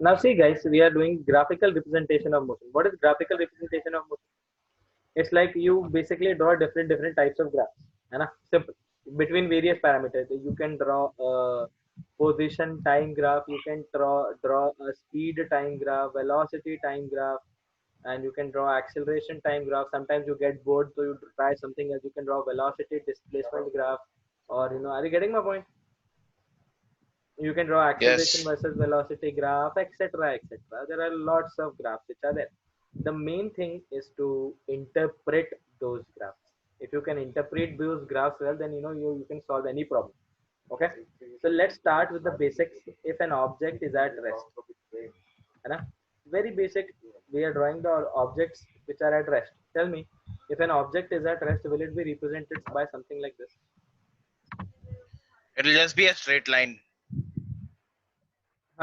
Now see guys, we are doing graphical representation of motion. What is graphical representation of motion? It's like you basically draw different types of graphs. है ना? Simple. Between various parameters, you can draw a position time graph. You can draw a speed time graph, velocity time graph, and you can draw acceleration time graph. Sometimes you get bored, so you try something else. You can draw velocity displacement graph, or are you getting my point? You can draw acceleration Yes. versus velocity graph, etc., etc. There are lots of graphs which are there. The main thing is to interpret those graphs. If you can interpret those graphs well, then you can solve any problem. Okay, so let's start with the basics. If an object is at rest, है ना? Very basic. We are drawing the objects which are at rest. Tell me, if an object is at rest, will it be represented by something like this? It'll just be a straight line.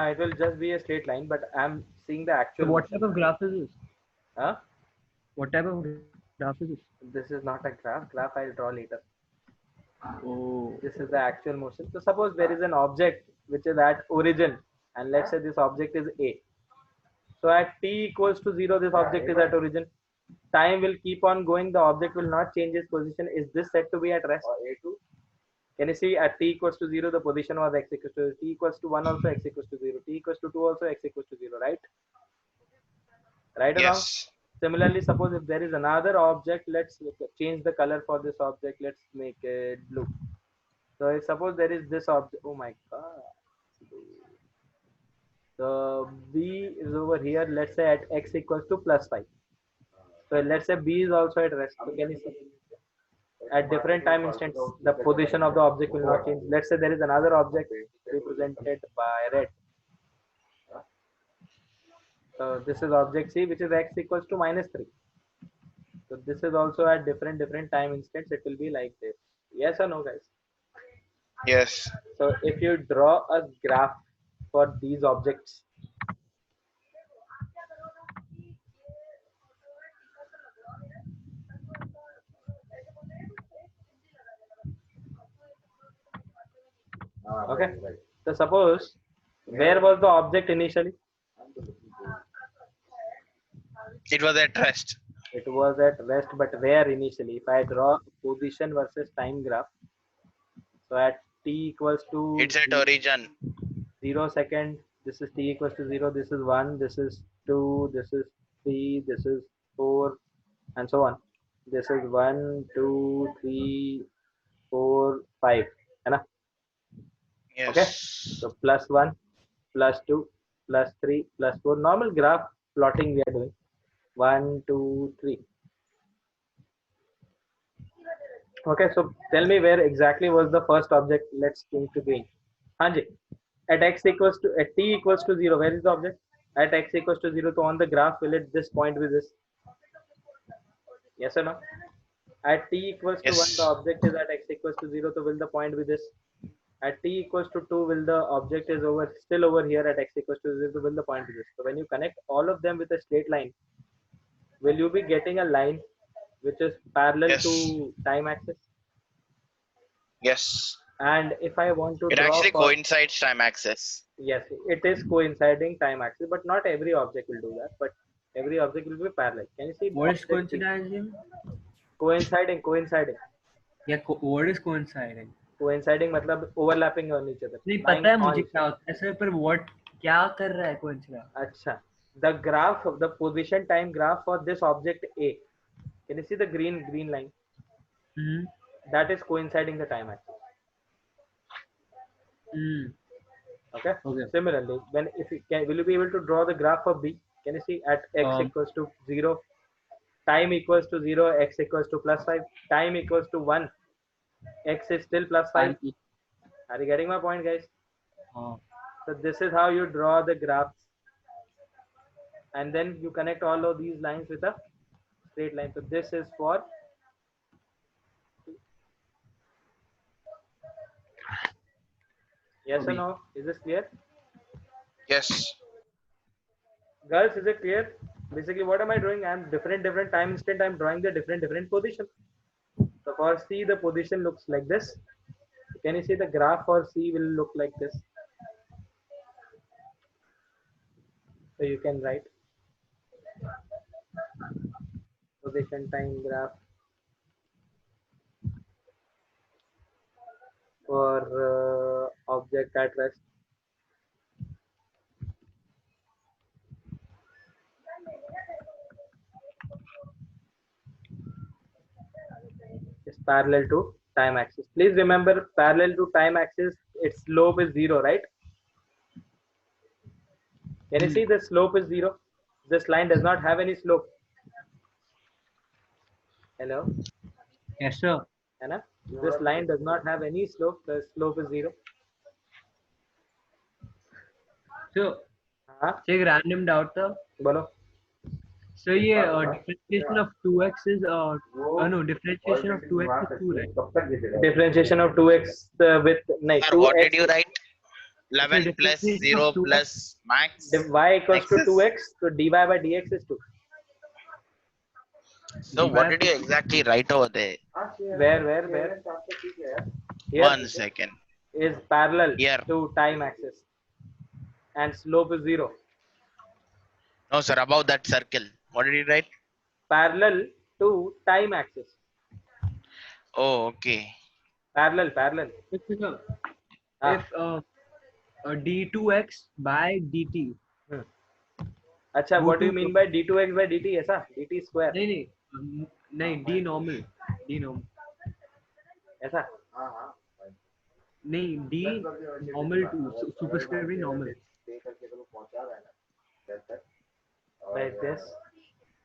It will just be a straight line, but I'm seeing the actual. So what motion. type of graph is this? Huh? What type of graph is this? This is not a graph. Graph I'll draw later. Oh. This is the actual motion. So suppose there is an object which is at origin, and let's say this object is A. So at t equals to 0, this object is at origin. Time will keep on going. The object will not change its position. Is this said to be at rest? Can you see at t equals to 0, the position was x equals to 0. T equals to 1 also x equals to 0. T equals to 2 also x equals to 0, right? Right or wrong? Yes. Similarly, suppose if there is another object, let's change the color for this object. Let's make it blue. So if suppose there is this object, oh my god. So B is over here, let's say at x equals to plus 5. So let's say B is also at rest. So can you see? At different time instants, the position of the object will not change. Let's say there is another object represented by red. So this is object C, which is x equals to -3. So this is also at different time instants. It will be like this. Yes or no, guys? Yes. So if you draw a graph for these objects, okay. So suppose where was the object initially? It was at rest. It was at rest, but where initially? If I draw position versus time graph, so at t equals to It's at origin. 0 second, this is t equals to 0, this is 1, this is 2, this is 3, this is 4, and so on. This is 1, 2, 3, 4, 5. Yes. Okay, so plus 1, plus 2, plus 3, plus 4. Normal graph plotting we are doing. 1, 2, 3. Okay, so tell me where exactly was the first object. Let's change to green. Hanji, at t equals to 0, where is the object? At x equals to 0, so on the graph, will it this point with this? Yes or no? At t equals to 1, Yes. the object is at x equals to 0, so will the point with this? At t equals to 2, will the object is still over here at x equals to 0, so will the point with this? So when you connect all of them with a straight line, will you be getting a line which is parallel Yes. to time axis? Yes. And if I want to It draw actually for, coincides time axis. yes, it is coinciding time axis, but not every object will do that. But every object will be parallel. Can you see? What is object B? coinciding? Coinciding. Yeah, what is coinciding? Coinciding मतलब overlapping on each other. नहीं Lying पता है on मुझे each क्या other. होता है sir, पर what क्या कर रहा है coinciding? अच्छा. The graph of the position time graph for this object A. Can you see the green line? Hmm. That is coinciding the time axis. Hmm. Okay. Okay. Similarly, when if you can, will you be able to draw the graph of B? Can you see at x equals to 0, time equals to 0, x equals to plus 5, time equals to 1, x is still plus 5. Are you getting my point, guys? So this is how you draw the graphs, and then you connect all of these lines with a straight line. So this is for yes or no? Is this clear? Yes. Girls, is it clear? Basically, what am I doing? I'm different time instant. I'm drawing the different position. So for C, the position looks like this. Can you see the graph for C will look like this? So you can write position time graph for object at rest. Is parallel to time axis. Please remember, parallel to time axis, its slope is 0, right? Can you see the slope is 0? This line does not have any slope. Hello? Yes, sir. Anna? This line does not have any slope. The slope is 0. So, हाँ एक random doubt था. बोलो. So ये differentiation of 2x is no, differentiation of 2x is 2, right? Differentiation of 2x with नहीं Sir, what did 2x you write? 11 plus differentiation 0 of 2x. plus max. y equals to X is- 2x, so dy by dx is 2. So what did you exactly write over there? Where? Here 1 second. is parallel Here. to time axis and slope is 0. No, sir, above that circle. What did you write? Parallel to time axis. Oh, okay. Parallel. If d2x by dt. अच्छा, what do you mean by d2x by dt? ऐसा dt square नहीं d normal ऐसा. नहीं d normal to superscript भी normal. Like this.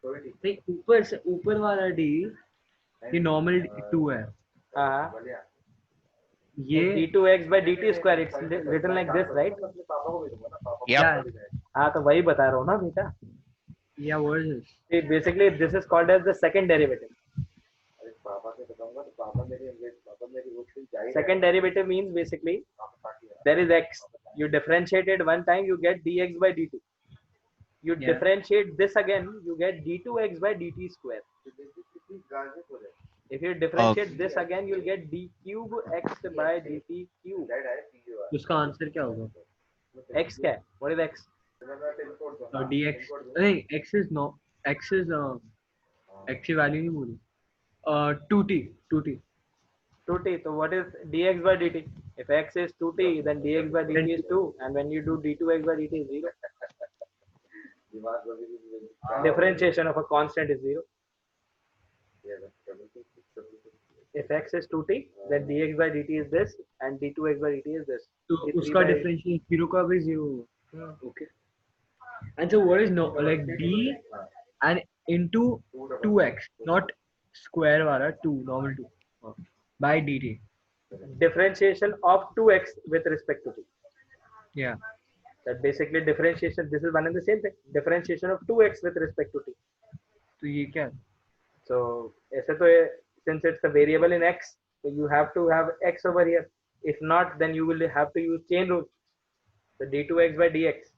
नहीं ऊपर से ऊपर वाला d ये normal 2 है. हाँ. ये d2x by dt square, it's written like this, right? Yep. हाँ, तो वही बता रहा हूँ ना बेटा. yeah, what is this? Basically, this is called as the second derivative. Second derivative means basically there is x. You differentiate it one time, you get dx by dt. You Yeah. differentiate this again, you get d2x by dt square. If you differentiate this again, you'll get d cube x by dt cube. उसका answer क्या होगा? X क्या है? What is x? dx नहीं x is no x is x की value नहीं बोली. 2t 2t. So what is dx by dt? If x is 2t, then dx by dt is 2, and when you do d2x by dt is 0. Differentiation of a constant is 0. If x is 2t, then dx by dt is this, and d2x by dt is this. तो ये उसका 3 by- differential 0 का भी 0 होगा. Okay. And so what is no like d and into 2x, not square वाला 2 normal 2 by dt. Differentiation of 2x with respect to t. Yeah. That basically differentiation. This is one and the same thing. Differentiation of 2x with respect to t. तो ये क्या? So ऐसे तो since it's a variable in x, so you have to have x over here. If not, then you will have to use chain rule. So d2x by dx,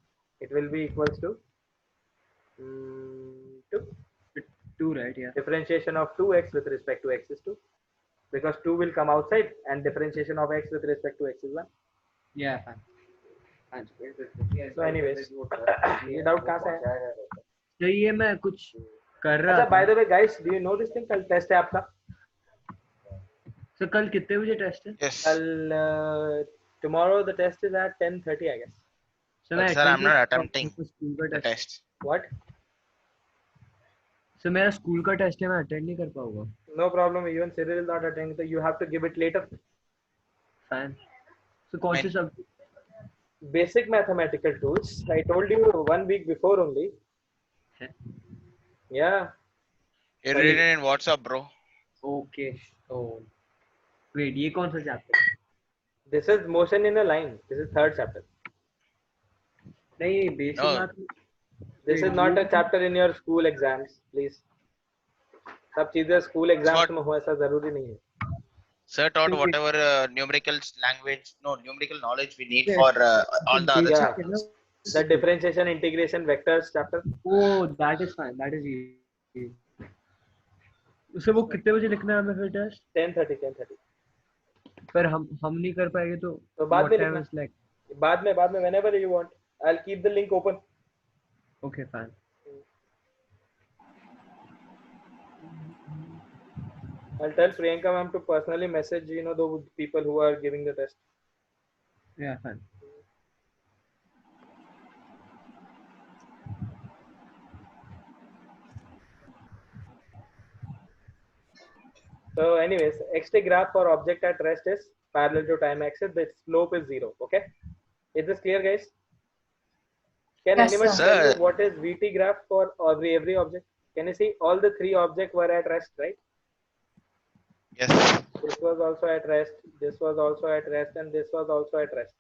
it will be equals to 2. 2 right? Yeah. Differentiation of 2x with respect to x is 2, because 2 will come outside, and differentiation of x with respect to x is 1. Yeah. Fine. So anyways, ये doubt कहाँ से है? तो ये मैं कुछ कर रहा अच्छा, था. by the way guys, do you know this thing? कल टेस्ट है आपका. So कल कितने बजे टेस्ट है? Yes. कल tomorrow the test is at 10:30, I guess. So But मैं sir, I'm attend not नहीं कर attempting पाऊंगा स्कूल का the test. test. What? So मेरा स्कूल का टेस्ट है, मैं अटेंड नहीं कर पाऊंगा. No problem. Even Cyril is not attending, so you have to give it later. Fine. So कौन से Fine. Subject? Basic mathematical tools. I told you 1 week before only. है? Yeah. You Sorry. read it in WhatsApp, bro. Okay. Oh. Wait, ये कौन सा chapter? This is motion in a line. This is third chapter. नहीं basic No. Math. This is not a chapter in your school exams, please. सब चीजें school exams What? में हो ऐसा जरूरी नहीं है. Sir taught Okay. whatever numerical language, no, numerical knowledge we need for all the other Yeah. chapters. The differentiation, integration, vectors chapter. Oh, that is fine. That is easy. उसे वो कितने बजे लिखना है हमें फिर टेस्ट? 10:30. पर हम नहीं कर पाएंगे तो तो बाद what में time लिखना. is like बाद में whenever you want. I'll keep the link open. Okay, fine. I'll tell Priyanka ma'am to personally message the people who are giving the test. Yeah, fine. So anyways, xt graph for object at rest is parallel to time axis. The slope is 0. Okay, is this clear, guys? Can Yes, anyone sir. tell me Sir. what is VT graph for every object? Can you see all the three objects were at rest, right? Yes. This was also at rest, this was also at rest, and this was also at rest.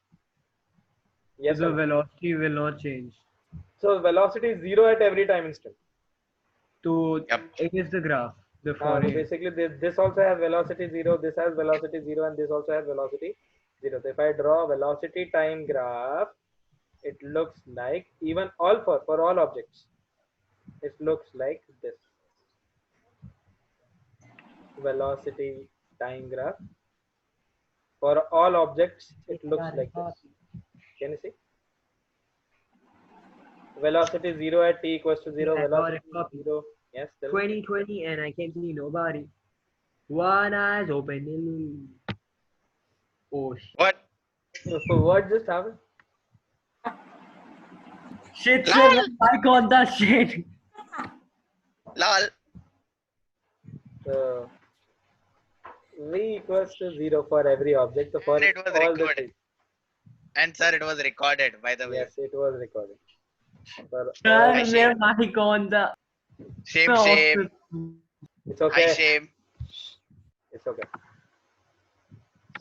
Yes So or the no? velocity will not change. So velocity is 0 at every time instant. So Yep. it is the graph. The So Fourier. basically this also has velocity 0, this has velocity 0, and this also has velocity 0. So if I draw velocity time graph, it looks like, even all for all objects, it looks like this. Velocity time graph for all objects, it looks like this. Can you see? Velocity 0 at t equals to 0, Yeah, I got it. velocity Copy. 0. Yes, tell me. 2020 and I can see nobody. One eye's open. Oh What? What just happened? shit! Lol. Shit! I got that shit. Lol. So v equals to 0 for every object. So for And it was all the recorded. three. And sir, it was recorded, by the way. Yes, it was recorded. For Sir, all, I where shame. mic on the Shame, shame. it's I okay. shame. It's okay.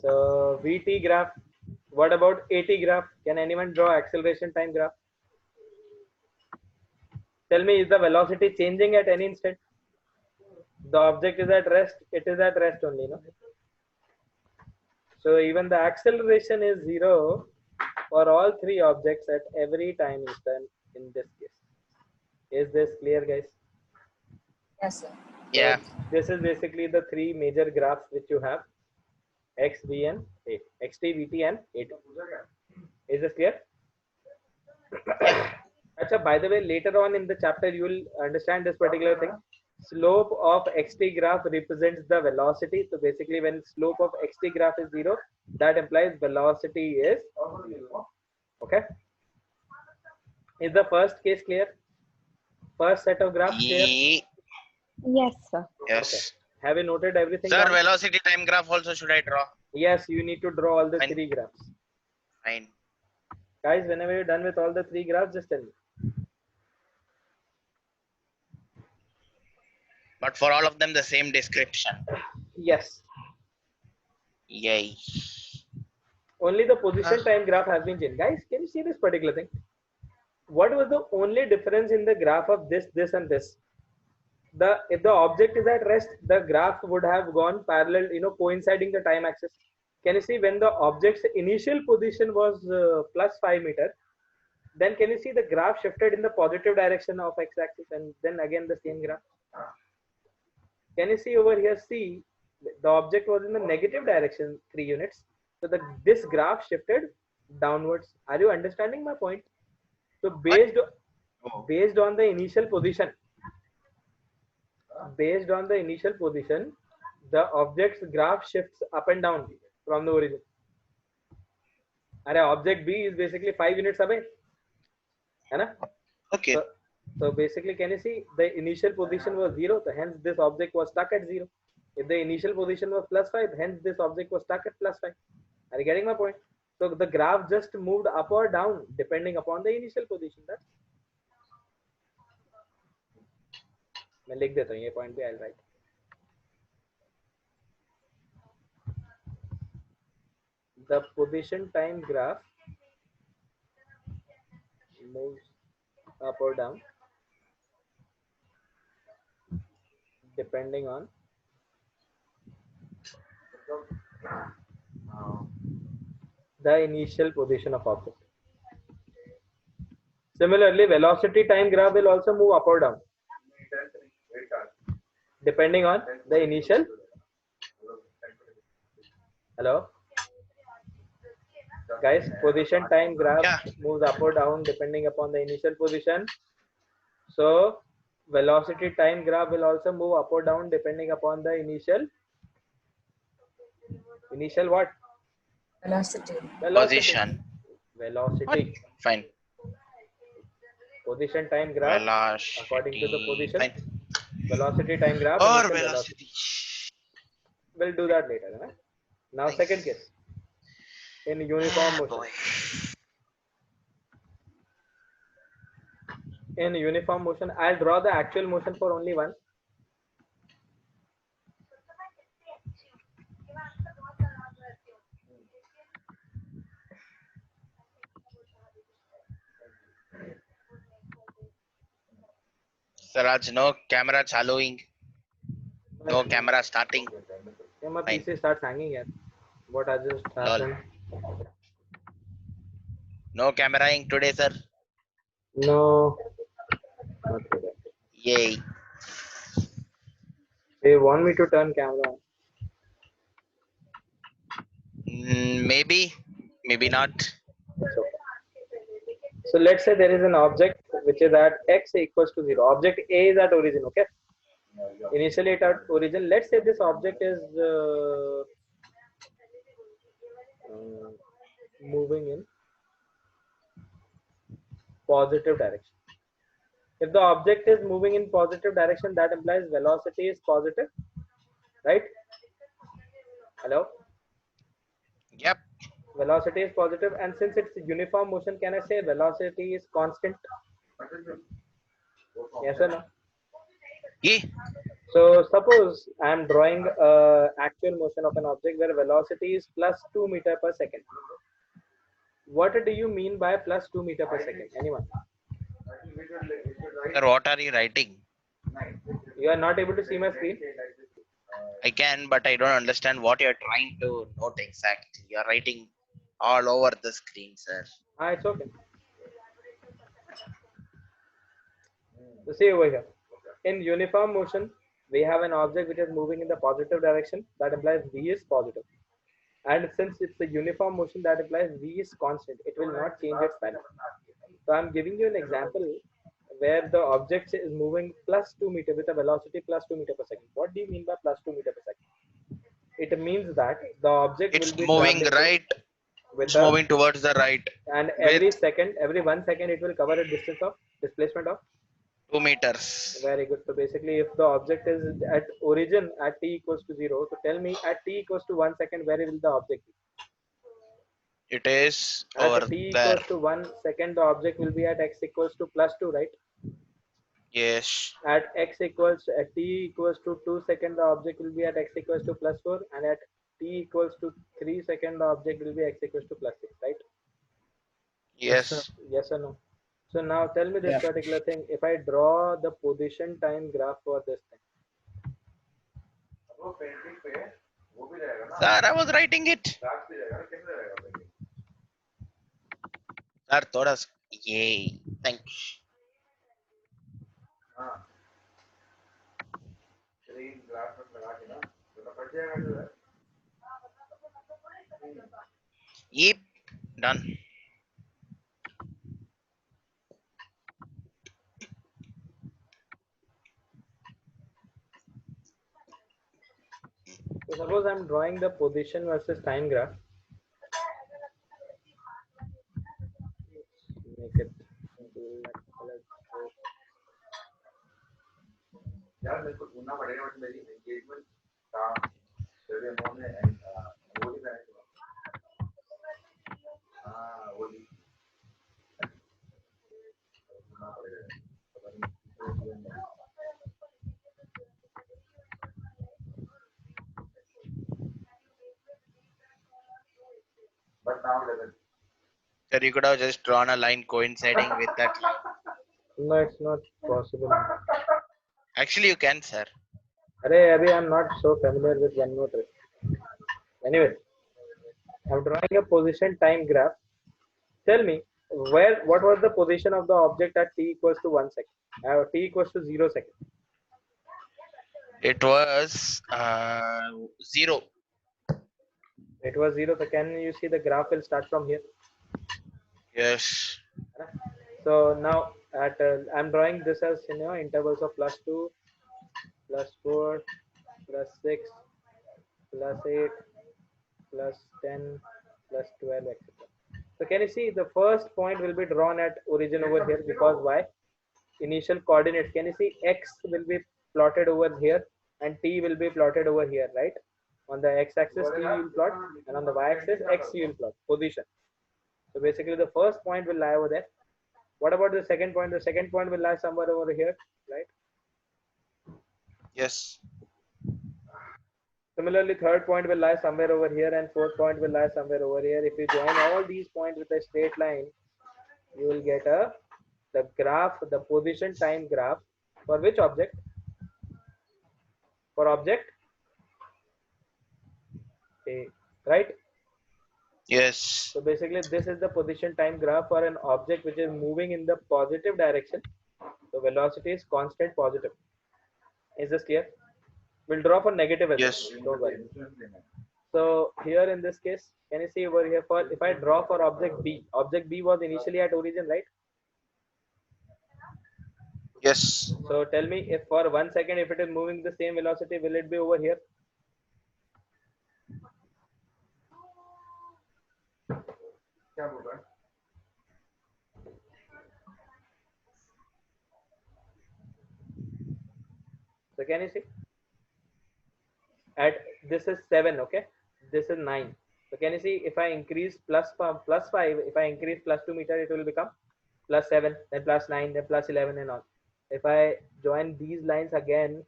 So VT graph. What about AT graph? Can anyone draw acceleration time graph? Tell me, is the velocity changing at any instant? The object is at rest. It is at rest only, no? So even the acceleration is 0 for all three objects at every time instant in this case. Is this clear, guys? Yes, sir. Yeah. So this is basically the three major graphs which you have: x, v, and a. xt, vt, and at. Is this clear? Achha, by the way, later on in the chapter, you will understand this particular thing. Slope of xt graph represents the velocity. So basically, when slope of xt graph is 0, that implies velocity is 0. Okay. Is the first case clear? First set of graphs clear? Yes, sir. Yes. Have you noted everything Sir, down? velocity time graph also should I draw? Yes, you need to draw all the Fine. three graphs. Fine. Guys, whenever you're done with all the three graphs, just tell me. But for all of them, the same description. Yes. Yay. Only the position time graph has been changed. Guys, can you see this particular thing? What was the only difference in the graph of this, and this? If the object is at rest, the graph would have gone parallel, coinciding the time axis. Can you see when the object's initial position was plus 5 meter, then can you see the graph shifted in the positive direction of x-axis, and then again the same graph? Can you see over here? See, the object was in the negative direction 3 units. So this graph shifted downwards. Are you understanding my point? So based on the initial position, the object's graph shifts up and down from the origin. Object B is basically 5 units away. Okay. So basically, can you see the initial position was 0, so hence this object was stuck at 0. If the initial position was plus 5, hence this object was stuck at plus 5. Are you getting my point? So the graph just moved up or down depending upon the initial position. That's मैं लिख देता हूँ ये point पे, I'll write. The position time graph moves up or down depending on the initial position of object. Similarly, velocity time graph will also move up or down depending on the initial. Hello? Guys, position time graph moves up or down depending upon the initial position So velocity time graph will also move up or down depending upon the initial what? Velocity. Position. What? Velocity. Fine. Position time graph according to the Velocity. position. Fine. Velocity time graph, Or initial velocity. velocity. We'll do that later. Huh? Now Nice. second case. In uniform motion. Boy. In uniform motion, I'll draw the actual motion for only one. Siraj, no camera chaluing. No camera starting. Yeah, my Fine. PC starts hanging here. What has just happened? No cameraing today, sir. No. Not today. Yay. They want me to turn camera on. Maybe. Maybe not. It's okay. So let's say there is an object which is at x equals to 0. Object A is at origin, okay? Initially at origin, let's say this object is moving in positive direction. If the object is moving in positive direction, that implies velocity is positive, right? Hello? Yep. Velocity is positive, and since it's uniform motion, can I say velocity is constant? Yes or no? Yeah. So suppose I am drawing actual motion of an object where velocity is plus 2 meter per second. What do you mean by plus 2 meter per second? Anyone? Sir, what are you writing? You are not able to see my screen? I can, but I don't understand what you're trying to note exactly. You're writing all over the screen, sir. It's okay. So see over here. In uniform motion, we have an object which is moving in the positive direction. That implies v is positive. And since it's a uniform motion, that implies v is constant. It will not change its value. So I'm giving you an example where the object is moving plus 2 meter with a velocity plus 2 meter per second. What do you mean by plus 2 meter per second? It means that the object It's will be moving traveling right. with It's a, moving towards the right. and every with second, every 1 second, it will cover a distance of displacement of 2 meters. very good. So basically, if the object is at origin at t equals to 0, so tell me at t equals to 1 second, where will the object be? It is At over t there. equals to 1 second, the object will be at x equals to plus 2, right? Yes. At t equals to 2 second, the object will be at x equals to plus 4, and at t equals to 3 second, the object will be x equals to plus 6, right? Yes. Yes or no? So now tell me this Yeah. particular thing. If I draw the position time graph for this thing, Sir, I was writing it. Sir, thoda. Yay. Thanks. Yep. Done. so suppose I'm drawing the position versus time graph. Make it black color. यार मेरे को ढूंढना पड़ेगा but मेरी engagement का Ramon ने वो ही मैंने हाँ वो ही ढूंढना पड़ेगा but now it doesn't. Sir, you could have just drawn a line coinciding with that line. No, it's not possible. Actually, you can, sir. Arey, abhi I'm not so familiar with OneNote. Anyway, I'm drawing a position time graph. Tell me, what was the position of the object at t equals to 1 second? T equals to 0 second. It was 0. It was 0. So can you see the graph will start from here? Yes. So now at I'm drawing this as intervals of +2, +4, +6, +8, +10, +12, etc. So can you see the first point will be drawn at origin over here, because why? Initial coordinates. Can you see x will be plotted over here and t will be plotted over here, right? On the x-axis t you will plot, and on the y-axis x you will plot position. So basically the first point will lie over there. What about the second point? The second point will lie somewhere over here, right? Yes. Similarly, third point will lie somewhere over here, and fourth point will lie somewhere over here. If you join all these points with a straight line, you will get the graph, the position time graph for which object? For object A, right? Yes. So basically, this is the position time graph for an object which is moving in the positive direction. So velocity is constant positive. Is this clear? We'll draw for negative as Yes. well. Don't worry. So here in this case, can you see over here, for if I draw for object B was initially at origin, right? Yes. So tell me, if for 1 second, if it is moving the same velocity, will it be over here? क्या बोल रहा है? So can you see? At this is 7, okay? This is 9. So can you see, if I increase +5, if I increase +2 meter, it will become +7, then +9, then +11 and all. If I join these lines again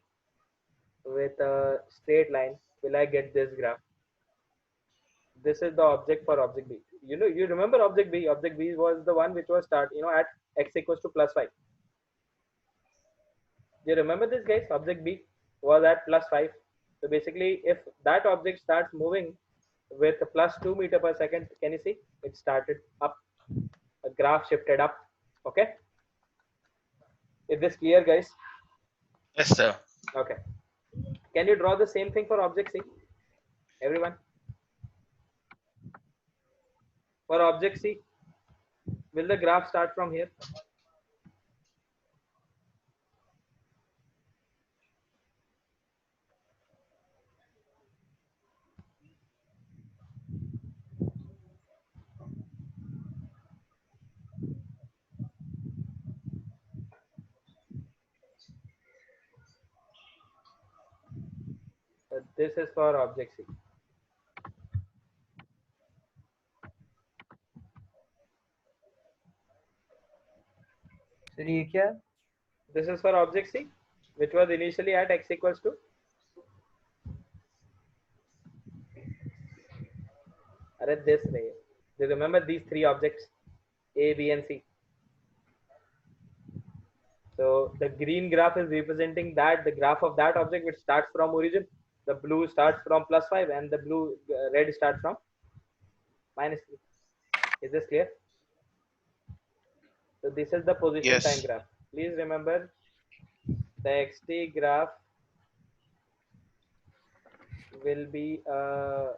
with a straight line, will I get this graph? This is the object for object B. You remember object B. Object B was the one which was at x equals to +5. Do you remember this, guys? Object B was at +5. So basically, if that object starts moving with +2 meter per second, can you see? It started up. A graph shifted up. Okay. Is this clear, guys? Yes, sir. Okay. Can you draw the same thing for object C? Everyone? For object C, will the graph start from here? This is for object C. So ये क्या है? This is for object C, which was initially at x equals to. This way. Do you remember these three objects, A, B, and C? So the green graph is representing that the graph of that object which starts from origin. The blue starts from +5, and the red starts from -3. Is this clear? So this is the position Yes. time graph. Please remember the xt graph will be a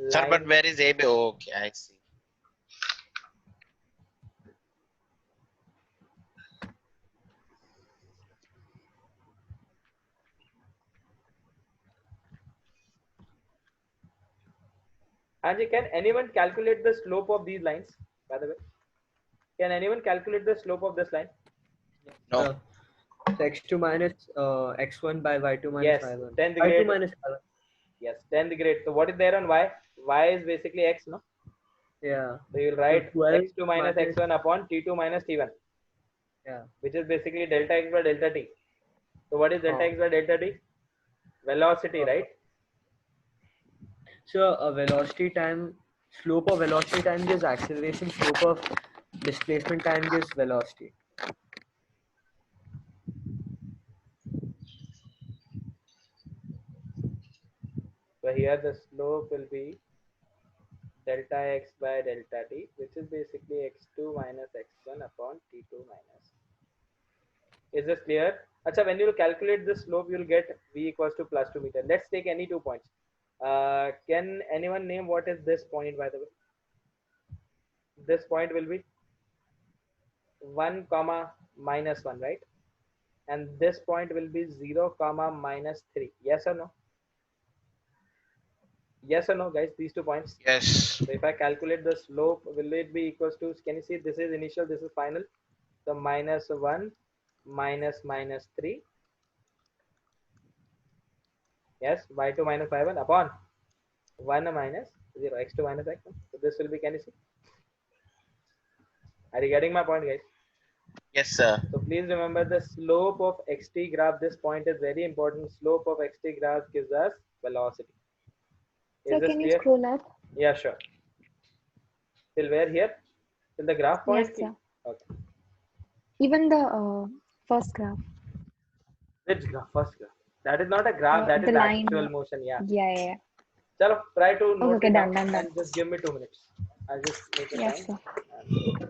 Sir, but line. where is AB? Okay, I see. Anji, can anyone calculate the slope of these lines? By the way, can anyone calculate the slope of this line? No. So x2 minus x1 by y2 minus Yes, y1. 10th y2 grade. minus y1. Yes, 10th grade. So what is there on y? Y is basically x, no? Yeah. So you'll write 12 x2 minus x1 upon t2 minus t1. Yeah. Which is basically delta x by delta t. So what is delta x by delta t? Velocity, right? So velocity time, slope of velocity time gives acceleration, slope of displacement time gives velocity. So here the slope will be delta x by delta t, which is basically x2 minus x1 upon t2 minus. Is this clear? Achha, when you calculate the slope, you'll get v equals to +2 meter. Let's take any 2 points. Can anyone name what is this point, by the way? This point will be 1 comma minus 1, right? And this point will be 0 comma minus 3. Yes or no? Yes or no, guys? These 2 points. Yes. So if I calculate the slope, will it be equals to, can you see this is initial, this is final? So minus 1 minus minus 3. Yes, y2 minus y1 upon 1 minus 0, x2 minus x1. So this will be, can you see? Are you getting my point, guys? Yes, sir. So please remember the slope of xt graph. This point is very important. Slope of xt graph gives us velocity. So Is this can you clear? scroll up? Yeah, sure. Till where here? Till the graph point? Yes, sir. Okay. Even the first graph. Which graph? First graph. That is not a graph. That The is line. actual motion. Yeah. Yeah. Chalo, try to note Okay, it done, down done, done. and just give me 2 minutes. I'll just make a Yes, sign. sir.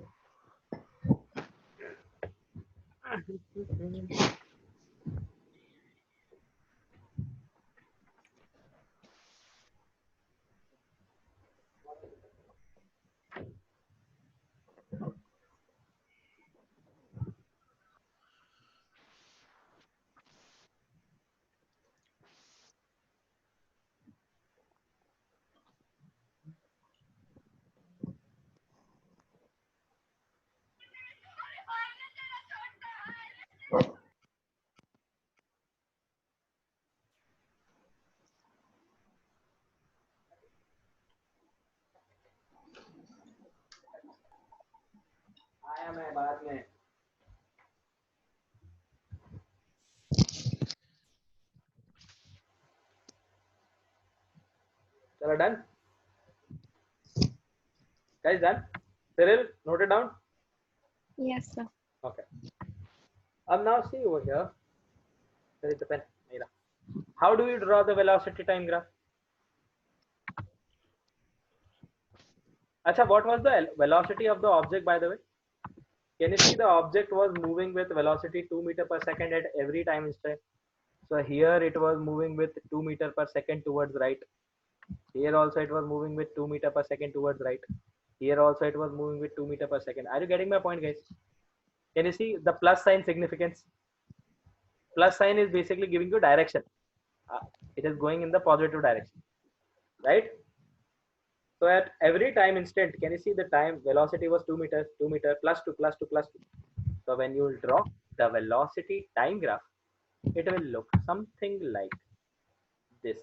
आया मैं बाद में. Chalo, done? Guys, done? Cyril, note it down. Yes, sir. Okay. Now see over here. There is the pen. Mera. How do you draw the velocity time graph? Acha, what was the velocity of the object, by the way? Can you see the object was moving with velocity 2 meter per second at every time instant? So here it was moving with 2 meter per second towards right. Here also it was moving with 2 meter per second towards right. Here also it was moving with 2 meter per second. Are you getting my point, guys? Can you see the plus sign significance? Plus sign is basically giving you direction. It is going in the positive direction, right? So at every time instant, can you see the time velocity was 2 meters, 2 meter, plus 2, plus 2, plus 2. So when you draw the velocity time graph, it will look something like this.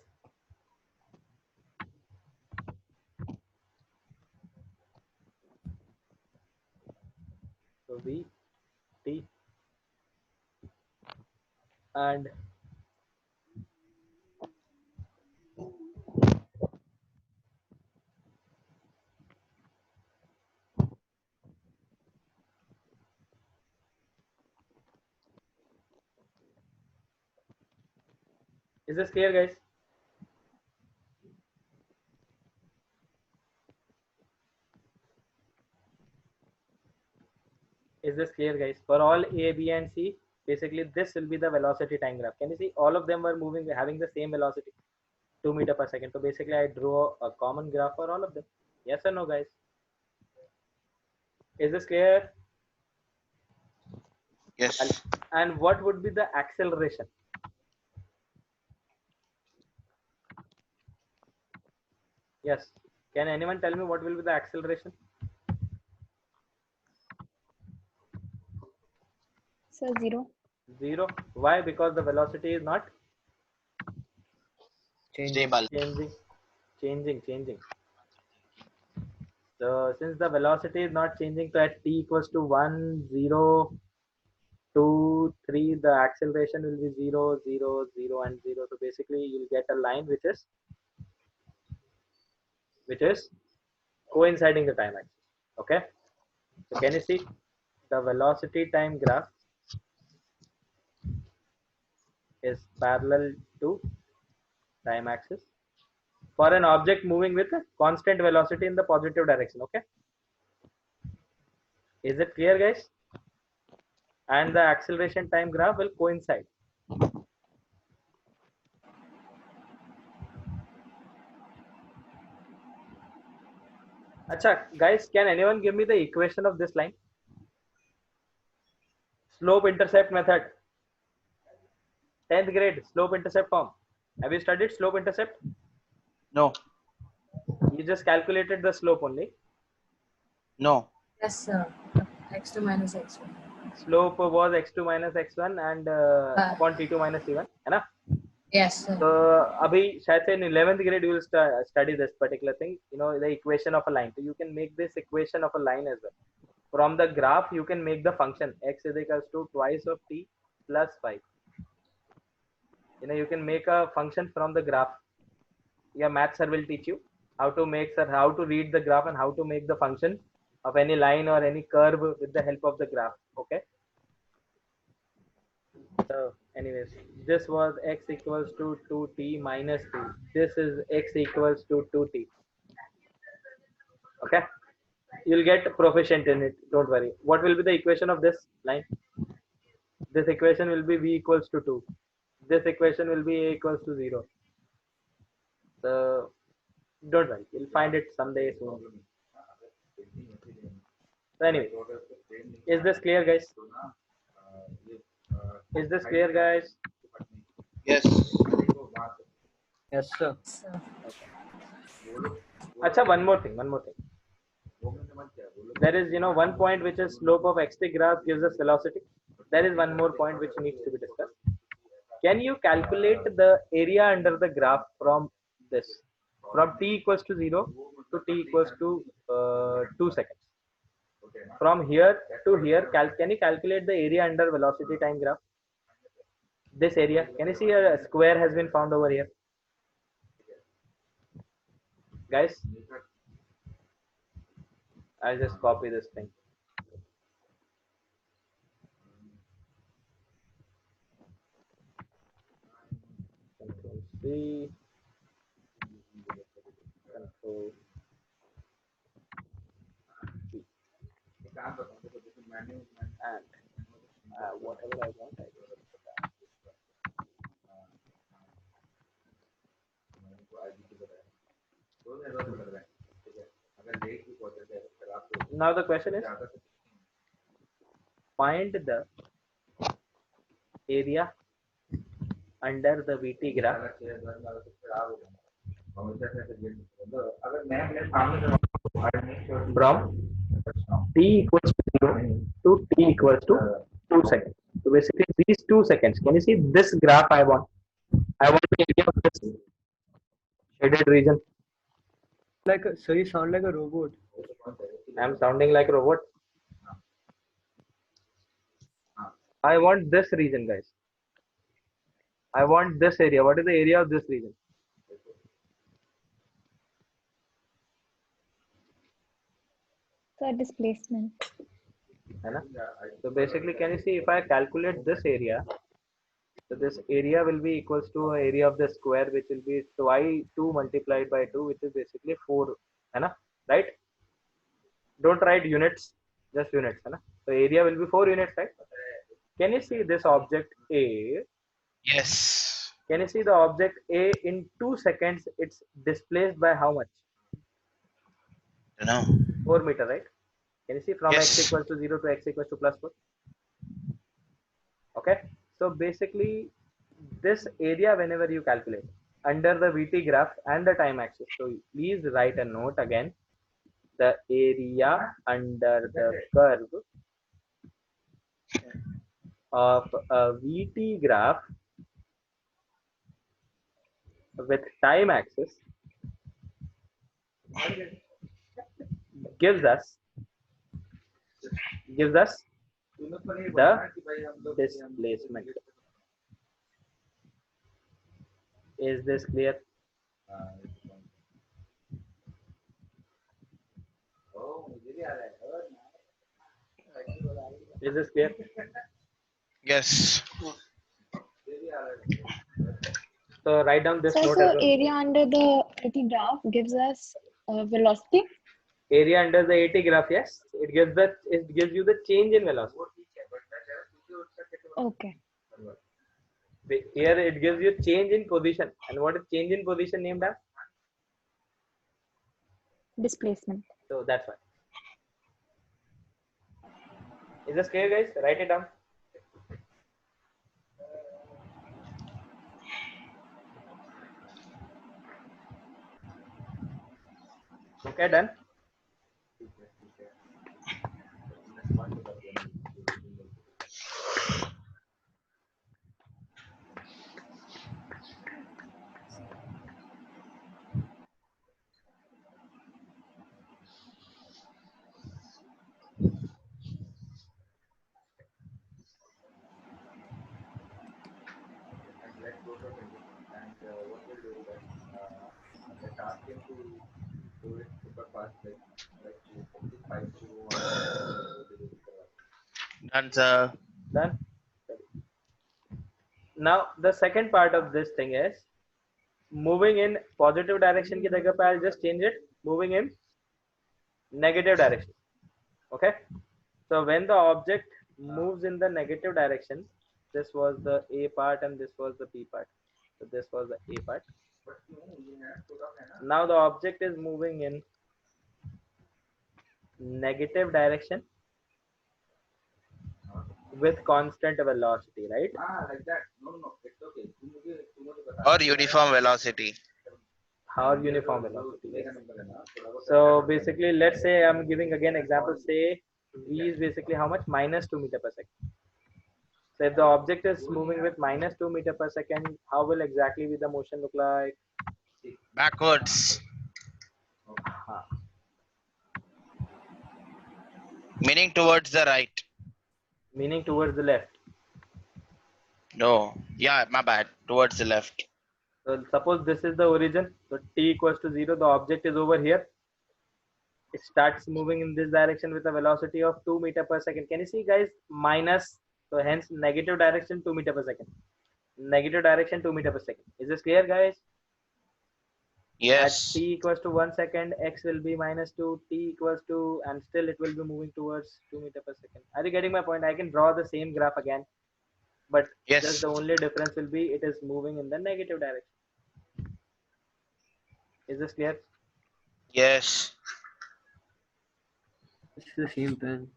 So V, T, and is this clear, guys? Is this clear, guys? For all A, B, and C, basically this will be the velocity time graph. Can you see all of them were moving, having the same velocity, 2 meter per second. So basically I drew a common graph for all of them. Yes or no, guys? Is this clear? Yes. And what would be the acceleration? Yes. Can anyone tell me what will be the acceleration? So 0. 0. Why? Because the velocity is not Stable. changing. So since the velocity is not changing, so at t equals to 1, 0, 2, 3, the acceleration will be 0, 0, 0, and 0. So basically you'll get a line which is coinciding the time axis. Okay. So can you see the velocity time graph is parallel to time axis for an object moving with a constant velocity in the positive direction. Okay. Is it clear, guys? And the acceleration time graph will coincide. Acha, guys, can anyone give me the equation of this line? Slope intercept method. 10th grade slope intercept form. Have you studied slope intercept? No. You just calculated the slope only. No. Yes, sir. X2 minus X1. Slope was x2 minus x1 and upon t2 minus t1, है ना? Yes, sir. So अभी शायद से in 11th grade you will study this particular thing. You know the equation of a line. So you can make this equation of a line as well. From the graph you can make the function x is equals to twice of t plus 5. You know you can make a function from the graph. Your math sir will teach you how to read the graph and how to make the function of any line or any curve with the help of the graph. Okay. So anyways, this was x equals to 2t minus 2. This is x equals to 2t. Okay. You'll get proficient in it. Don't worry. What will be the equation of this line? This equation will be v equals to 2. This equation will be a equals to 0. So don't worry. You'll find it someday soon. So anyway, is this clear, guys? Is this clear, guys? Yes. Yes, sir. Sir. Acha, one more thing. There is, one point which is slope of xt graph gives us velocity. There is one more point which needs to be discussed. Can you calculate the area under the graph from this? From t equals to 0 to t equals to 2 seconds. From here to here, can you calculate the area under velocity time graph? This area, can you see a square has been found over here? Guys, I'll just copy this thing. Control C, Control V, and whatever I want, I do. Now the question is, find the area under the VT graph from t equals to 0 to t equals to 2 seconds. So basically these 2 seconds, can you see this graph I want the area of this shaded region. So you sound like a robot. I'm sounding like a robot. I want this region, guys. I want this area. What is the area of this region? So displacement. So basically, can you see if I calculate this area, so this area will be equals to area of the square, which will be 2 multiplied by 2, which is basically 4, right? Don't write units, just units. So area will be 4 units, right? Can you see this object A? Yes. Can you see the object A in 2 seconds? It's displaced by how much? No. 4 meter, right? Can you see from Yes. x equals to 0 to x equals to plus 4? Okay. So basically, this area, whenever you calculate under the VT graph and the time axis, so please write a note again. The area under the curve of a VT graph with time axis gives us the displacement. Is this clear? Is this clear? Yes. So write down this So, note so as well. area under the AT graph gives us velocity. Area under the AT graph, yes, it gives you the change in velocity. Okay. Here it gives you change in position, and what is change in position named as? Displacement. So that's why. Is this clear, guys? Write it down. Okay, done. And let's go for 20. And what we'll do is that let's ask him to do it super fast, like 55 to Done, sir. Done. Now the second part of this thing is moving in positive direction की जगह पे I'll just change it, moving in negative direction. Okay, so when the object moves in the negative direction, this was the A part and this was the B part, so this was the A part. Now the object is moving in negative direction with constant velocity, right? like that. No, it's okay. तुम मुझे Or uniform velocity. How uniform velocity. So basically, let's say I'm giving again example. Say v is basically how much? -2 meter per second. So if the object is moving with -2 meter per second, how will exactly be the motion look like? Backwards. Huh. Meaning towards the right. Meaning towards the left. No. Yeah, my bad. Towards the left. So suppose this is the origin. So t equals to 0. The object is over here. It starts moving in this direction with a velocity of 2 meter per second. Can you see, guys? Minus. So hence negative direction 2 meter per second. Negative direction 2 meter per second. Is this clear, guys? Yes. At t equals to 1 second, x will be -2, t equals to, and still it will be moving towards 2 meter per second. Are you getting my point? I can draw the same graph again, but Yes. just the only difference will be it is moving in the negative direction. Is this clear? Yes. It's the same thing.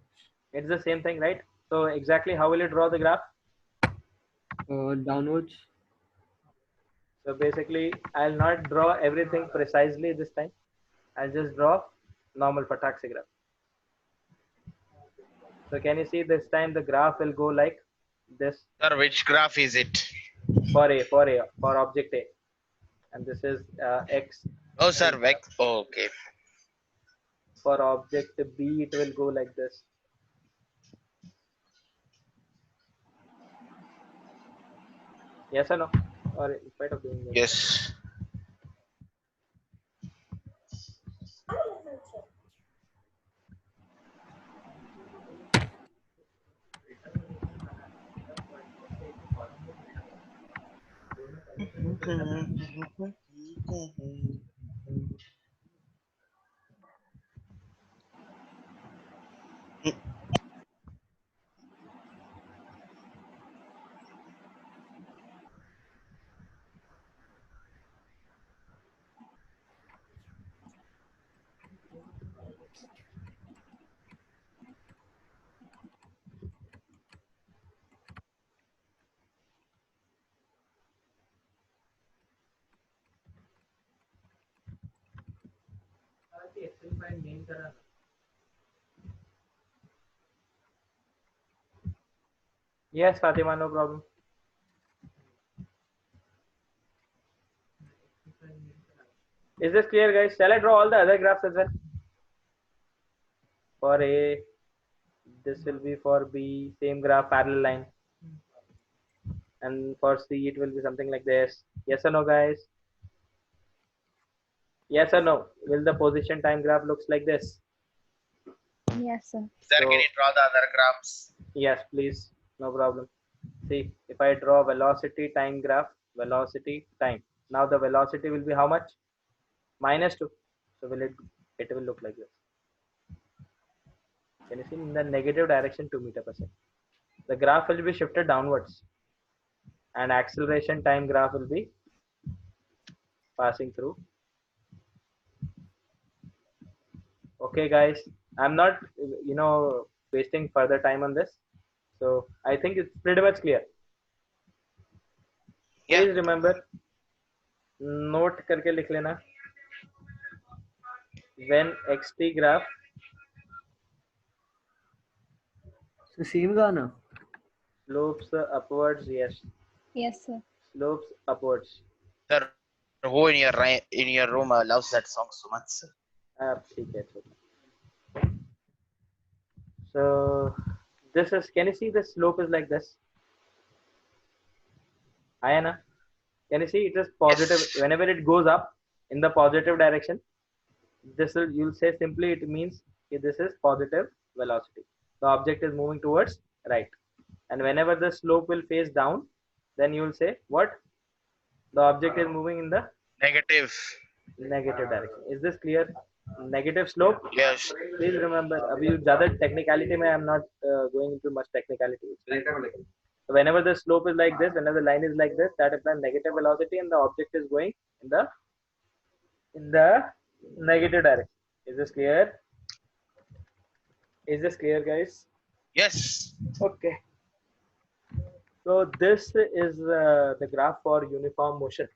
It's the same thing, right? So exactly how will you draw the graph? Downwards. So basically, I'll not draw everything precisely this time. I'll just draw normal Pataxi graph. So can you see this time the graph will go like this Sir, which graph is it? for object A, and this is x. Oh, sir. Oh, okay. For object B, it will go like this. Yes or no? Or in spite of doing this? Yes. Yes, Fatima, no problem. Is this clear, guys? Shall I draw all the other graphs as well? For A, this will be for B, same graph, parallel line. And for C, it will be something like this. Yes or no, guys? Yes or no? Will the position time graph looks like this? Yes, sir. Sir, So- can you draw the other graphs? Yes, please. No problem. See, if I draw velocity time graph, velocity time. Now the velocity will be how much? -2. So it will look like this. Can you see in the negative direction 2 meter per second? The graph will be shifted downwards, and acceleration time graph will be passing through. Okay, guys, I'm not wasting further time on this, so I think it's pretty much clear. Yeah. Please remember, note करके लिख लेना. when xt graph So same गाना. slopes upwards, yes, Yes, sir. slopes upwards. Sir, who in your room loves that song so much, sir? ठीक है, छोटा. So this is, can you see the slope is like this? Ayana, can you see it is positive? Yes. Whenever it goes up in the positive direction, this will, you'll say simply it means this is positive velocity. The object is moving towards right. And whenever the slope will face down, then you will say what? The object is moving in the Negative. negative direction. Is this clear? Negative slope. Yes. Please remember, अभी ज़्यादा technicality में I am not going into much technicality. So whenever the slope is like this, whenever the line is like this, that implies negative velocity, and the object is going in the negative direction. Is this clear? Is this clear, guys? Yes. Okay. So this is the graph for uniform motion.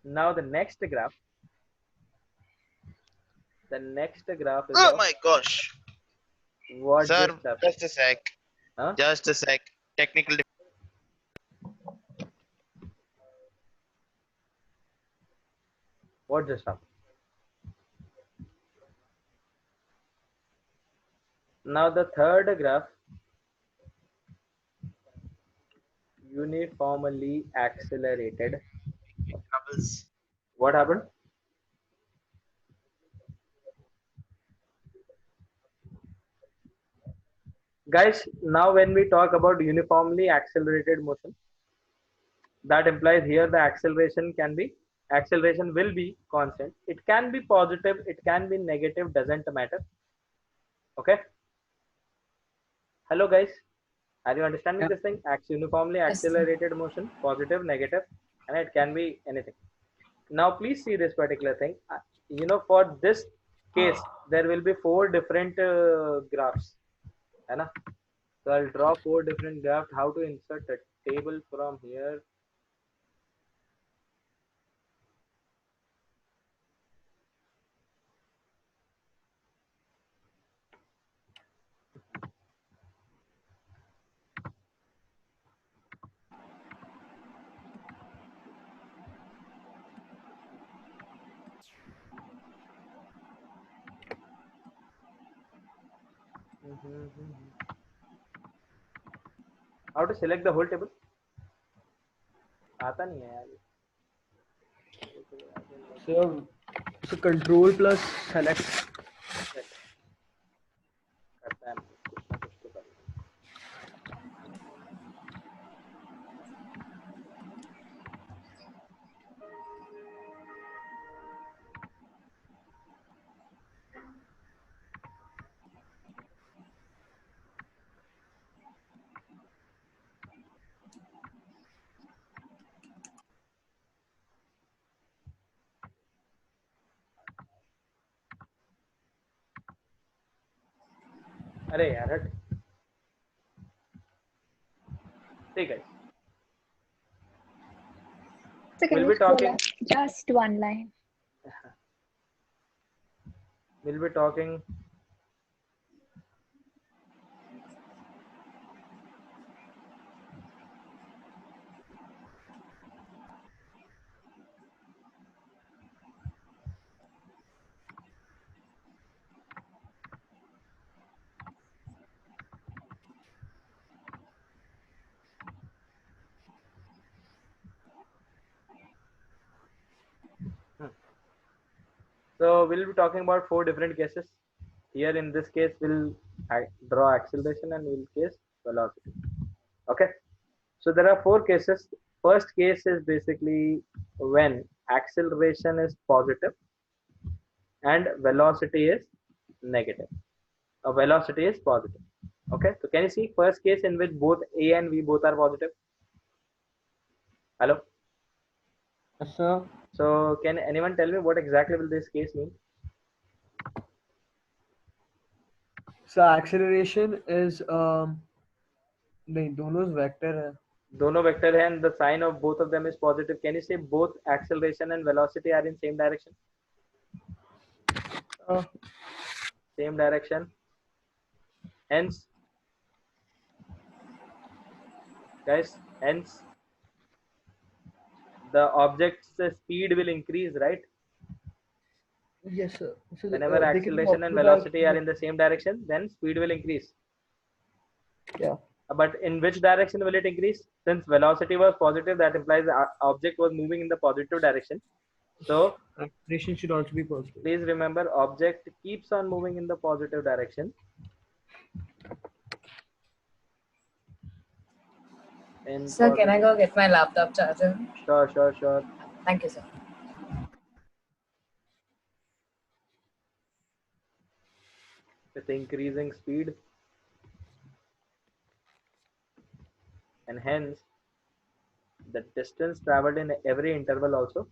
Now the next graph. The next graph is Oh of my gosh. what Sir, just happened. just a sec. Huh? Just a sec. Technical. What just happened? Now the third graph, uniformly accelerated. Troubles. What happened? Guys, now when we talk about uniformly accelerated motion, that implies here the acceleration will be constant. It can be positive, it can be negative, doesn't matter. Okay. Hello guys, are you understanding this thing? Uniformly Yes, sir. accelerated motion, positive, negative, and it can be anything. Now please see this particular thing. You know, for this case, there will be 4 different graphs. है ना? So I'll draw 4 different graphs. How to insert a table from here? How to select the whole table? आता नहीं है यार. So control plus select. करता है कुछ ना कुछ तो करेगा. अरे यार हट. ठीक है. So can We'll you be talking. scroll up just one line? We'll be talking. So we'll be talking about 4 different cases. Here in this case, we'll draw acceleration and we'll case velocity. Okay. So there are 4 cases. First case is basically when acceleration is positive and velocity is negative. Velocity is positive. Okay. So can you see first case in which both A and V both are positive? Hello. Yes, sir. So can anyone tell me what exactly will this case mean? So acceleration is नहीं दोनों vector है. दोनों vector है and the sign of both of them is positive. Can you say both acceleration and velocity are in same direction? Same direction. Hence, guys, hence the object's speed will increase, right? Yes, sir. So Whenever they can be acceleration and opposite velocity are directions. in the same direction, then speed will increase. Yeah. But in which direction will it increase? Since velocity was positive, that implies the object was moving in the positive direction. So Acceleration should also be positive. please remember, object keeps on moving in the positive direction. Sir, can I go get my laptop charger? Sure. Thank you, sir. With increasing speed, and hence the distance traveled in every interval also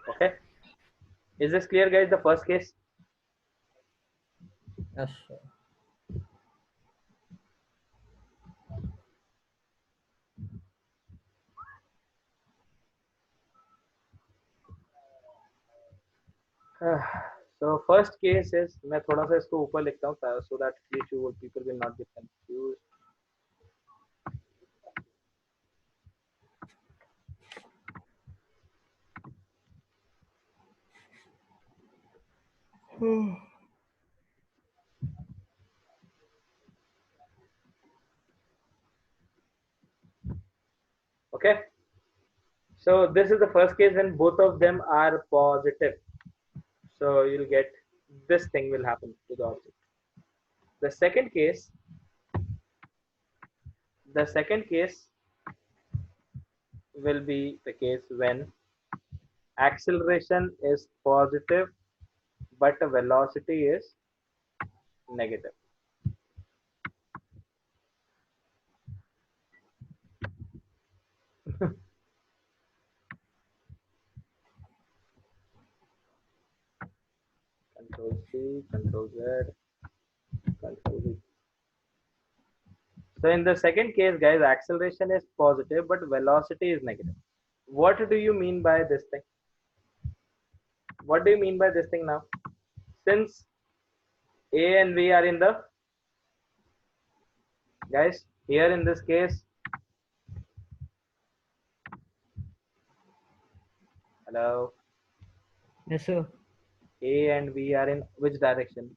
okay. Is this clear, guys? The first case. Yes, sir. So first case is, मैं थोड़ा सा इसको ऊपर लिखता हूँ so that people will not get confused. Okay, so this is the first case when both of them are positive, so you'll get this thing will happen to the object. The second case will be the case when acceleration is positive but velocity is negative. Control C, Control Z, Control V. So in the second case, guys, acceleration is positive but velocity is negative. What do you mean by this thing? What do you mean by this thing now? Since A and V are in the, guys, here in this case, hello, Yes, sir. A and V are in which direction?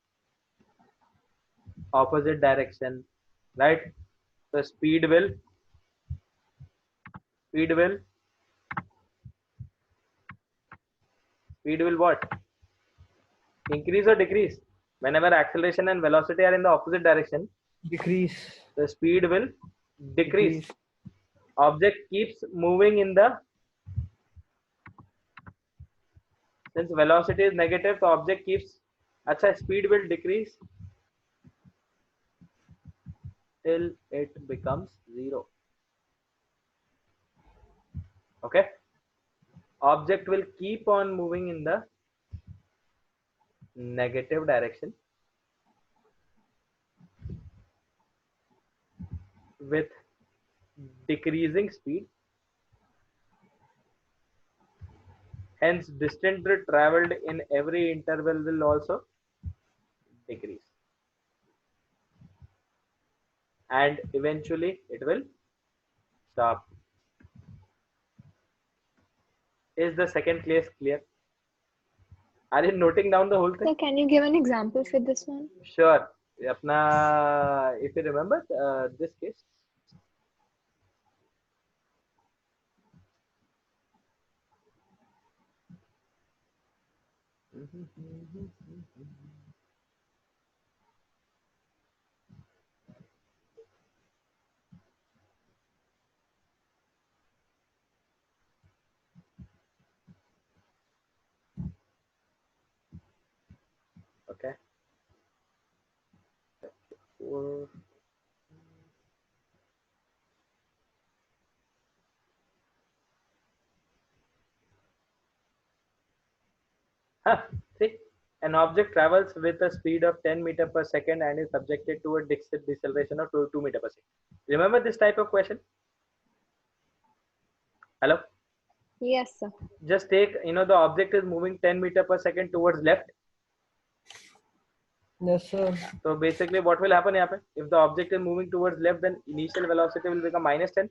Opposite direction, right? So speed will what? Increase or decrease? Whenever acceleration and velocity are in the opposite direction, Decrease. the speed will decrease. Object keeps moving in the, since velocity is negative, the object keeps, speed will decrease till it becomes 0. Okay, object will keep on moving in the negative direction with decreasing speed. Hence, distance traveled in every interval will also decrease, and eventually it will stop. Is the second case clear? Are you noting down the whole thing? So can you give an example for this one? Sure. If you remember this case. Okay. See, An object travels with a speed of 10 meter per second and is subjected to a deceleration of 2 meter per second. Remember this type of question? Hello? Yes, sir. Just take, the object is moving 10 meter per second towards left. Yes, sir. So basically what will happen here? If the object is moving towards left, then initial velocity will become minus 10.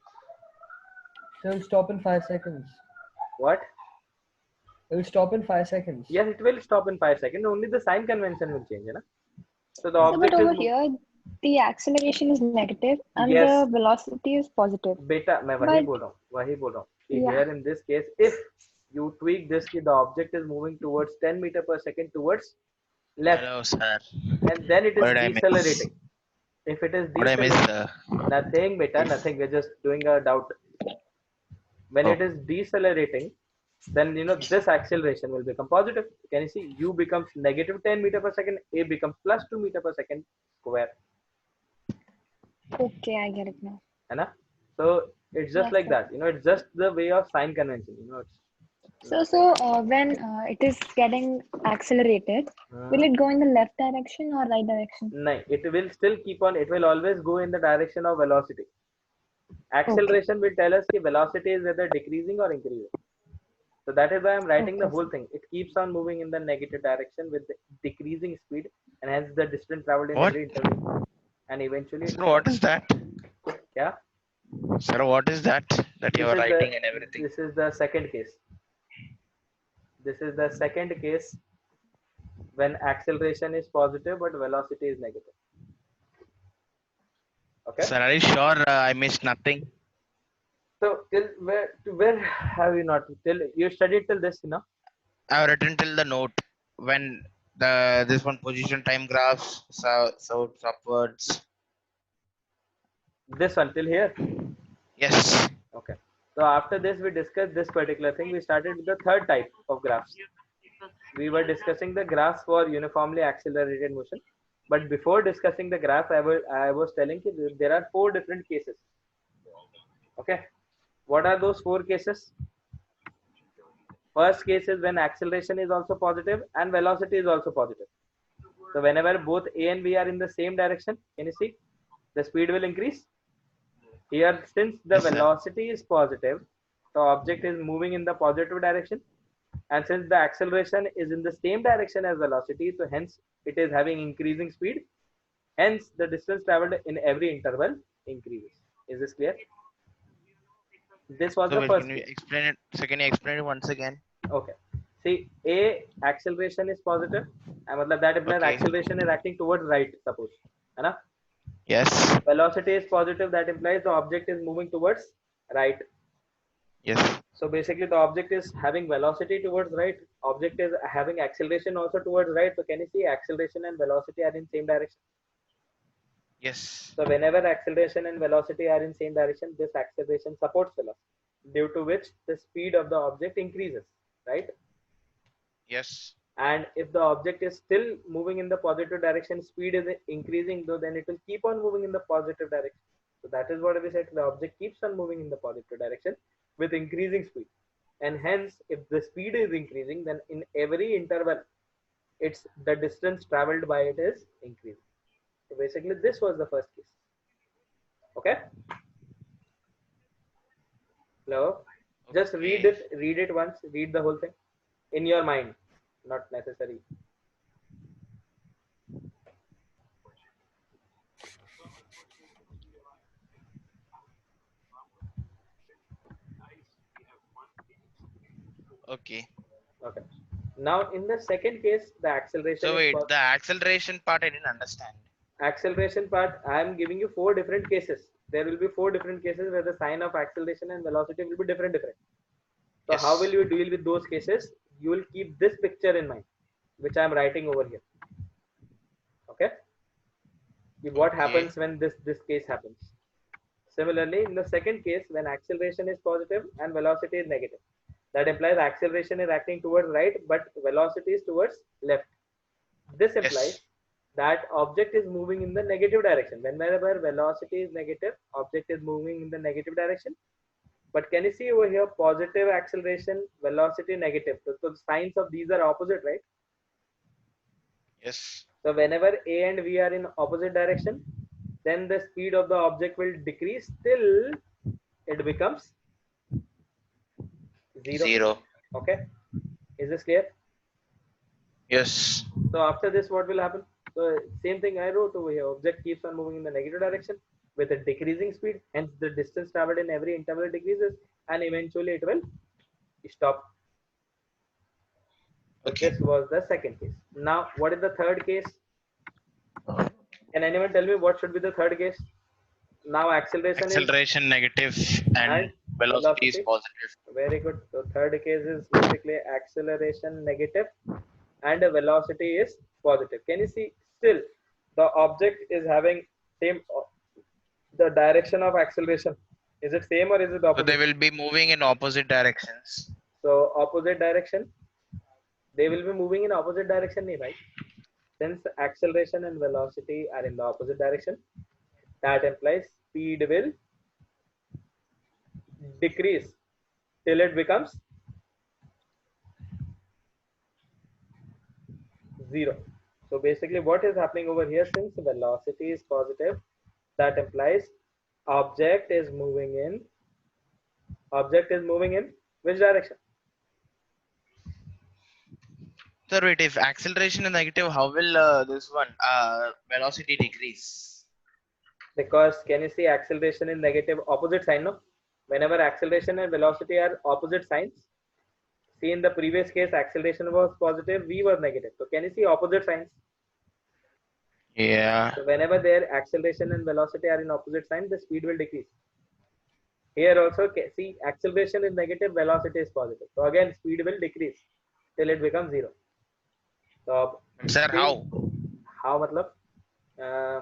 So it'll stop in 5 seconds. What? It will stop in 5 seconds. Yes, it will stop in 5 seconds. Only the sign convention will change. Na? So the So, object but over is here, the acceleration is negative and Yes. the velocity is positive. Beta, मैं वही But- बोल रहा हूँ. See, Yeah. here in this case, if you tweak this, the object is moving towards 10 meter per second towards left, Hello, sir. and then it is What did I miss? decelerating. If it is What I miss, decelerating, nothing, beta, nothing. We're just doing a doubt. When it is decelerating, then this acceleration will become positive. Can you see? U becomes negative 10 meter per second. A becomes plus 2 meter per second square. Okay, I get it now. है ना? So it's just Yes, like sir. that. It's just the way of sign convention. It's, So when it is getting accelerated, will it go in the left direction or right direction? no, it will still keep on. It will always go in the direction of velocity. Acceleration will tell us the velocity is either decreasing or increasing. So that is why I'm writing the Okay, whole thing. It keeps on moving in the negative direction with the decreasing speed, and hence the distance traveled in What? every interval. And eventually, sir, what is that? yeah, Sir, what is that you are writing and everything? This is the second case. This is the second case when acceleration is positive but velocity is negative. Okay. Sir, are you sure I missed nothing? So till where have you not till you studied till this, I have written till the note when this one position time graphs south upwards. This one till here. Yes. Okay. So after this we discussed this particular thing. We started with the third type of graphs. We were discussing the graphs for uniformly accelerated motion. But before discussing the graph, I was telling you there are 4 different cases. Okay. What are those 4 cases? First case is when acceleration is also positive and velocity is also positive. So whenever both A and B are in the same direction, can you see? The speed will increase. Here, since the Yes, sir. velocity is positive, the object is moving in the positive direction. And since the acceleration is in the same direction as velocity, so hence it is having increasing speed. Hence the distance traveled in every interval increases. Is this clear? This was So the well, first can you case. explain it? So can you explain it once again? Okay. See, A acceleration is positive. And that implies Okay. acceleration is acting towards right, suppose. है ना? Yes. Velocity is positive. That implies the object is moving towards right. Yes. So basically the object is having velocity towards right. Object is having acceleration also towards right. So can you see acceleration and velocity are in same direction? Yes. So whenever acceleration and velocity are in same direction, this acceleration supports velocity, due to which the speed of the object increases, right? Yes. And if the object is still moving in the positive direction, speed is increasing, though then it will keep on moving in the positive direction. So that is what we said, the object keeps on moving in the positive direction with increasing speed. And hence, if the speed is increasing, then in every interval, it's the distance traveled by it is increasing. So basically, this was the first case. Okay. Hello. Just read it once. Read the whole thing in your mind. Not necessary. Okay. Okay. Now in the second case, the acceleration. So is wait, the acceleration part I didn't understand. acceleration part, I am giving you 4 different cases. There will be 4 different cases where the sign of acceleration and velocity will be different. So Yes. how will you deal with those cases? You will keep this picture in mind, which I am writing over here. Okay. What Okay. happens when this case happens? Similarly, in the second case, when acceleration is positive and velocity is negative, that implies acceleration is acting towards right, but velocity is towards left. This implies Yes. that object is moving in the negative direction. Whenever velocity is negative, object is moving in the negative direction. But can you see over here, positive acceleration, velocity negative. So the signs of these are opposite, right? Yes. So whenever A and V are in opposite direction, then the speed of the object will decrease till it becomes 0. 0. Okay, is this clear? Yes. So after this, what will happen? So same thing I wrote over here. Object keeps on moving in the negative direction with a decreasing speed. Hence, the distance traveled in every interval decreases, and eventually it will stop. So Okay. this was the second case. Now, what is the third case? Can anyone tell me what should be the third case? Now acceleration is Acceleration negative and and velocity is velocity. positive. Very good. So third case is basically acceleration negative and the velocity is positive. Can you see still the object is having same the direction of acceleration? Is it same or is it So they opposite? will be moving in opposite directions. So opposite direction, they will be moving in opposite direction, right? Since acceleration and velocity are in the opposite direction, that implies speed will decrease till it becomes 0. So basically what is happening over here, since velocity is positive, that implies object is moving in which direction? So wait, if acceleration is negative, how will this one velocity decrease? Because can you see acceleration is negative opposite sign, no? Whenever acceleration and velocity are opposite signs, see in the previous case acceleration was positive, v was negative. So can you see opposite signs? Yeah. So whenever their acceleration and velocity are in opposite sign, the speed will decrease. Here also see acceleration is negative, velocity is positive. So again speed will decrease till it becomes 0. So Sir, how? how matlab?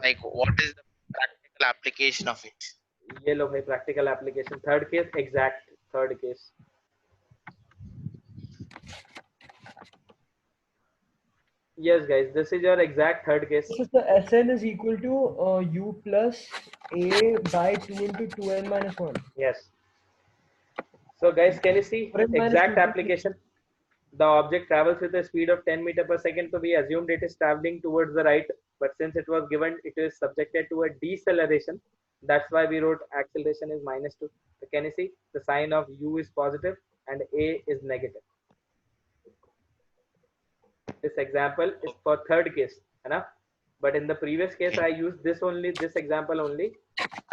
Like, what is the practical application of it? ये लो भाई practical application. Third case, exact third case. Yes, guys, this is your exact third case. So the Sn is equal to u plus a by 2 into 2n minus 1. Yes. So guys, can you see exact application? The object travels with a speed of 10 meter per second. So we assumed it is traveling towards the right, but since it was given, it is subjected to a deceleration. That's why we wrote acceleration is -2. So can you see the sign of u is positive and a is negative? This example is for third case, enough. But in the previous case, I used this example only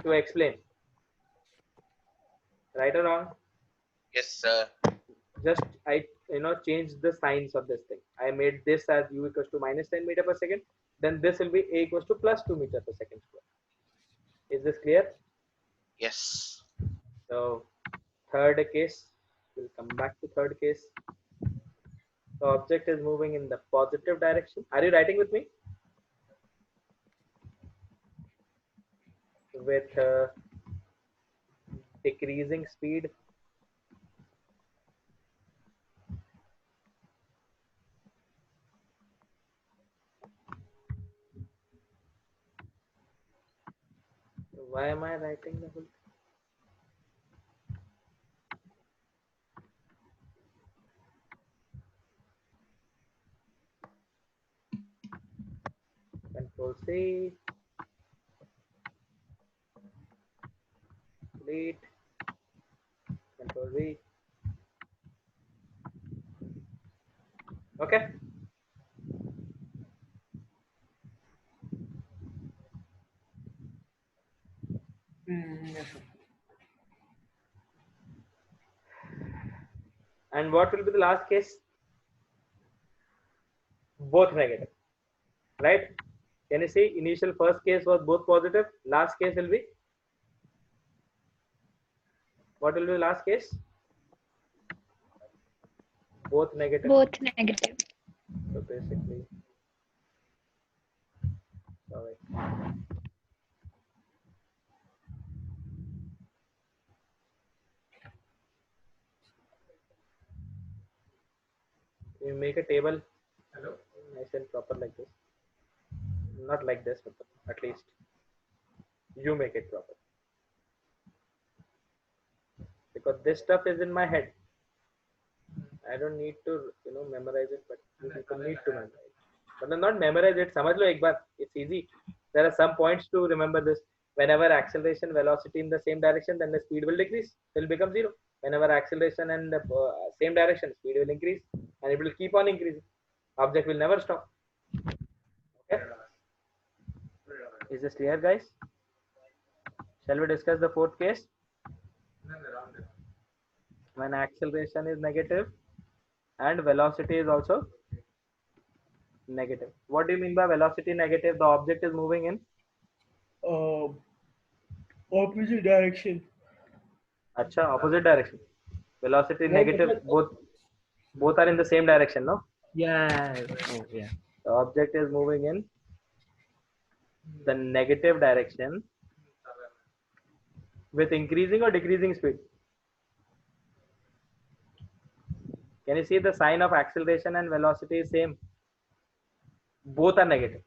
to explain. Right or wrong? Yes, sir. Just I changed the signs of this thing. I made this as u equals to -10 meter per second. Then this will be a equals to +2 meter per second square. Is this clear? Yes. So third case, we'll come back to third case. The object is moving in the positive direction. Are you writing with me? With decreasing speed. Why am I writing the whole? Control C. Delete. Control V. Okay. Yes, sir. And what will be the last case? Both negative. Right? Can you see initial first case was both positive, last case will be, what will be the last case? Both negative. Both negative. So basically, sorry. You make a table. Hello. Nice and proper like this. Not like this, but at least you make it proper. Because this stuff is in my head. I don't need to memorize it, but you people need to memorize. मतलब not memorize it, समझ लो एक बार. It's easy. There are some points to remember this. Whenever acceleration velocity in the same direction, then the speed will decrease, will become zero. Whenever acceleration and the same direction, speed will increase, and it will keep on increasing. Object will never stop. Okay. Is this clear, guys? Shall we discuss the fourth case? When acceleration is negative and velocity is also negative. What do you mean by velocity negative? The object is moving in Opposite direction. acha opposite direction. Velocity negative, both are in the same direction, no? Yeah. Oh, yeah. The object is moving in the negative direction with increasing or decreasing speed. Can you see the sign of acceleration and velocity is same? Both are negative.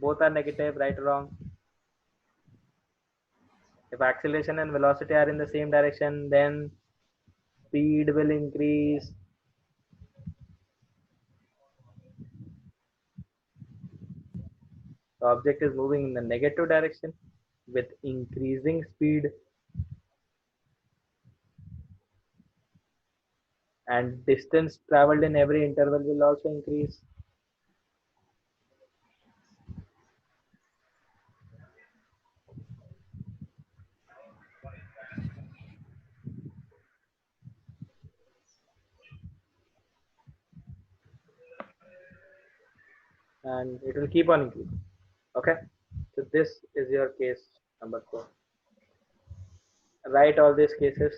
Both are negative, right or wrong? If acceleration and velocity are in the same direction, then speed will increase. The object is moving in the negative direction with increasing speed, and distance traveled in every interval will also increase. And it will keep on increasing. Okay, so this is your case number 4. Write all these cases,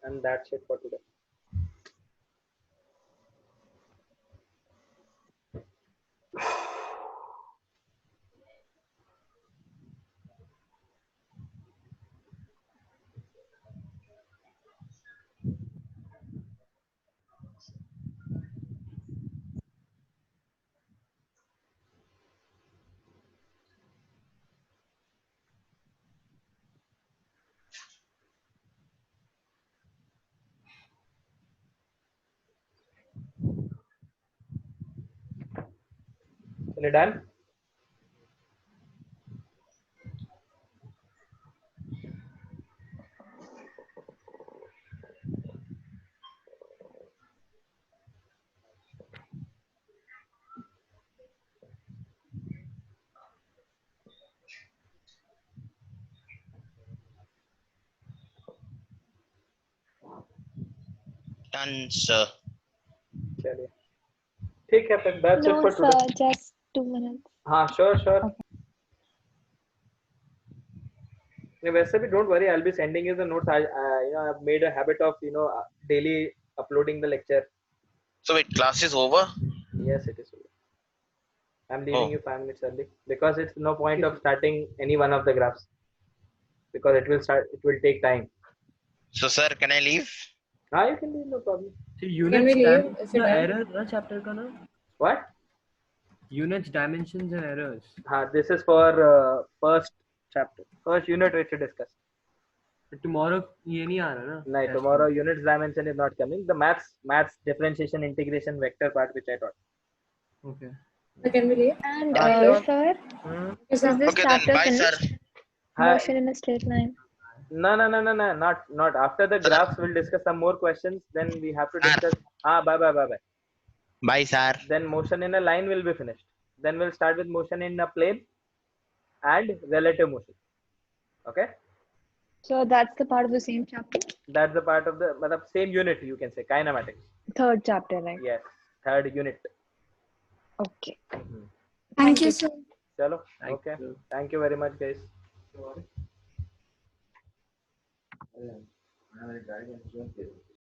and that's it for today. Are you done? Done, sir. चलिए ठीक है फिर. That's it No, for sir, today. just 2 minutes. हाँ, sure. वैसे भी don't worry, I'll be sending you the notes. I've made a habit of daily uploading the lecture. So wait, class is over? Yes, it is. I'm leaving Oh. you 5 minutes early because it's no point of starting any one of the graphs because it will take time. So sir, can I leave? You can leave, no problem. So Can units we leave dimensions if you're and done? errors na chapter ka na? What? Units, dimensions and errors. This is for first chapter, first unit which we discussed. But tomorrow ये नहीं आ रहा ना? No, Test tomorrow में. units dimension is not coming. The maths differentiation integration vector part which I taught. Okay. So can we leave? And Hello. sir, Okay, is sir. this Okay, then chapter bye, sir. finished? Hi. Motion in a straight line. No, not after the graphs. We'll discuss some more questions. Then we have to discuss. Bye. Bye, sir. Then motion in a line will be finished. Then we'll start with motion in a plane and relative motion. Okay, So that's the part of the same chapter. that's the part of the same unit, you can say, kinematics. Third chapter, right? Yes, third unit. Okay. Thank you, sir. Chalo. Thank Okay. you. Thank you very much, guys. I will try and